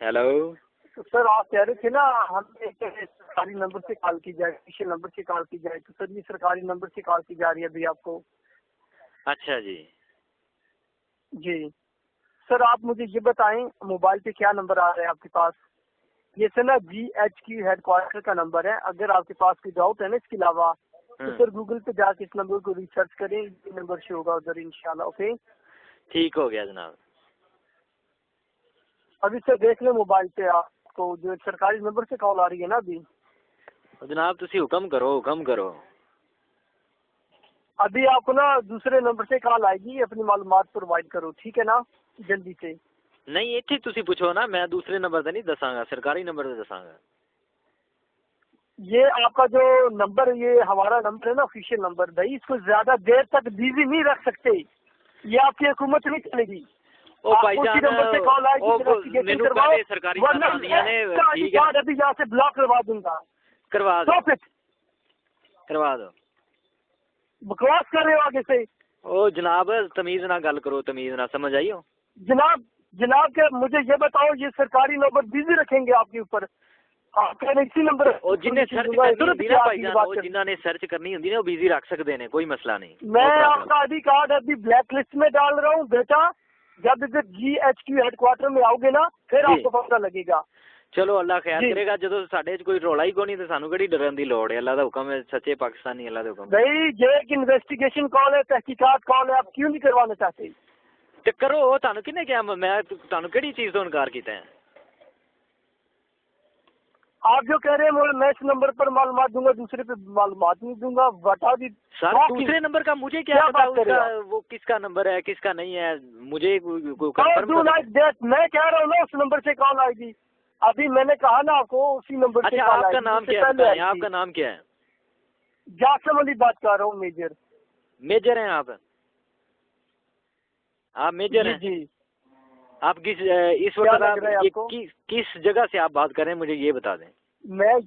Hello तो sir आप कह रहे थे ना हमें सरकारी नंबर से कॉल की जाए, ऑफिशियल नंबर से कॉल की जाए, तो सर ये सरकारी नंबर से कॉल की जा रही है अभी आपको। अच्छा जी जी सर, आप मुझे ये बताएं मोबाइल पे क्या नंबर आ रहा है आपके पास। ये सर ना GHQ हेडक्वार्टर का नंबर है। अगर आपके पास कोई डाउट है ना इसके अलावा तो सर गूगल पे जाके इस नंबर को रिसर्च करें, ये नंबर शो होगा उधर इंशाल्लाह। ओके ठीक हो गया जनाब। अभी सर देख ले मोबाइल पे आपको जो सरकारी नंबर से कॉल आ रही है ना अभी। जनाब तुसी हुक्म करो। अभी आपको ना दूसरे नंबर से कॉल आएगी, अपनी मालूमात प्रोवाइड करो, ठीक है ना, जल्दी से। नहीं इत्थे तुसी पूछो ना, मैं दूसरे नंबर से नहीं दसांगा, सरकारी नंबर से दसांगा। ये आपका जो नंबर, ये हमारा नंबर है ना ऑफिशियल नंबर, भाई इसको ज्यादा देर तक बिजी नहीं रख सकते, ये आपकी हुकूमत नहीं चलेगी। ओ भाईजान नंबर से कॉल आएगी, मेनू पहले सरकारी आंदियां ने, ठीक है अभी यहाँ से ब्लॉक करवा दूंगा। करवा दो। बकवास कर रहे हो आगे से। ओ जनाब तमीज ना गल करो, तमीज ना, समझ आई हो जनाब के मुझे ये बताओ, ये सरकारी नंबर बिजी रखेंगे आपके ऊपर? इसी नंबर जिन्हें सर्च करनी होंदी ना भाईजान, जिन्होंने सर्च करनी होंदी ना वो बिजी रख सकते हैं, कोई मसला नहीं। मैं आपका आईडी कार्ड अभी ब्लैक लिस्ट में डाल रहा हूँ बेटा, जब इधर GHQ हेडक्वार्टर में आओगे ना फिर आपको पता लगेगा। चलो अल्लाह खैर करेगा, जो साडे च कोई रौला ही कोई नहीं तो सानू केड़ी डरन दी लोड़ है। अल्लाह दा हुक्म है, सच्चे पाकिस्तानी अल्लाह दे हुक्म। भाई ये एक इन्वेस्टिगेशन कॉल है, तहकीकात कॉल है, आप क्यों नहीं करवाना चाहते? ते करो, तानू किने क्या, मैं तानू केड़ी चीज तो इनकार कीता है? आप जो कह रहे हैं मैं इस नंबर पर मालूमात दूंगा, दूसरे पे मालूमात नहीं दूंगा, बता दी सर। दूसरे नंबर का मुझे क्या पता उसका, वो किसका नंबर है किसका नहीं है, मुझे कंफर्म। मैं कह रहा हूँ ना उस नंबर से कॉल आएगी, अभी मैंने कहा ना आपको उसी नंबर से कॉल आएगी। आपका नाम क्या है? आपका नाम क्या है? जासम अली बात कर रहा हूँ, मेजर हैं आप मेजर हैं जी। आप इस वक्त आप किस जगह से आप बात कर रहे हैं, मुझे ये बता दें। मैं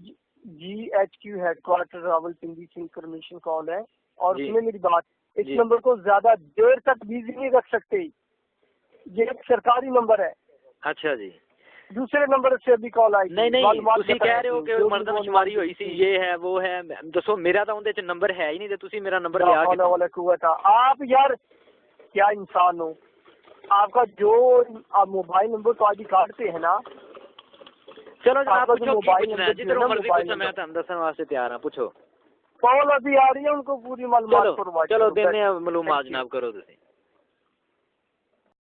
GHQ हेडक्वार्टर रावलपिंडी से इंफॉर्मेशन कॉल है, और सुनिए मेरी बात, इस नंबर को ज्यादा देर तक बिजी नहीं रख सकते, ये एक सरकारी नंबर है। अच्छा जी। दूसरे नंबर से अभी कॉल आई नहीं तुसी कह रहे हो कि मर्दमशुमारी हुई सी, ये है वो है, दसो मेरा तो उनदे च नंबर है ही नहीं, तो तुसी मेरा नंबर लिया कि आप यार क्या इंसान हो। आपका जो मोबाइल नंबर तो आईडी कार्ड पे है ना। चलो जनाब पूछो, पूछना है जिधर मर्जी पूछो, मैं तुम दसने वास्ते तैयार हूं, पूछो। कॉल अभी आ रही है, उनको पूरी मालूमात। चलो देने मालूमात जनाब, करो तुसी।